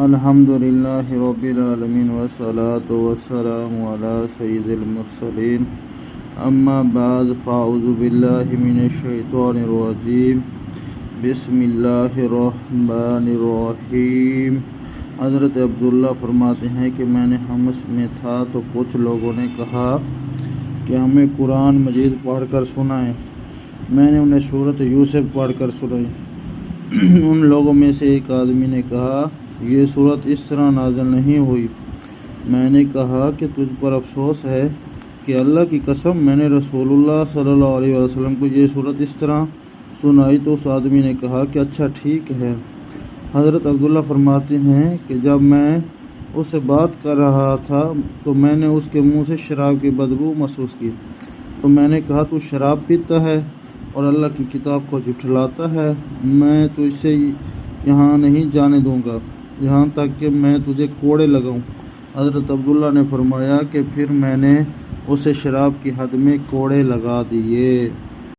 الحمدللہ رب العالمین والصلاة والسلام علی سید المرسلین اما بعد فاعوذ باللہ من الشیطان الرجیم بسم اللہ الرحمن الرحیم۔ حضرت عبداللہ فرماتے ہیں کہ میں نے حمص میں تھا تو کچھ لوگوں نے کہا کہ ہمیں قرآن مجید پڑھ کر سنائیں۔ میں نے انہیں سورۃ یوسف پڑھ کر سنائی۔ ان لوگوں میں سے ایک آدمی نے کہا یہ صورت اس طرح نازل نہیں ہوئی۔ میں نے کہا کہ تجھ پر افسوس ہے کہ اللہ کی قسم میں نے رسول اللہ صلی اللہ علیہ وسلم کو یہ صورت اس طرح سنائی۔ تو اس آدمی نے کہا کہ اچھا ٹھیک ہے۔ حضرت عبداللہ فرماتے ہیں کہ جب میں اس سے بات کر رہا تھا تو میں نے اس کے منہ سے شراب کی بدبو محسوس کی، تو میں نے کہا تو شراب پیتا ہے اور اللہ کی کتاب کو جھٹلاتا ہے، میں تو اسے یہاں نہیں جانے دوں گا یہاں تک کہ میں تجھے کوڑے لگاؤں۔ حضرت عبداللہ نے فرمایا کہ پھر میں نے اسے شراب کی حد میں کوڑے لگا دیے۔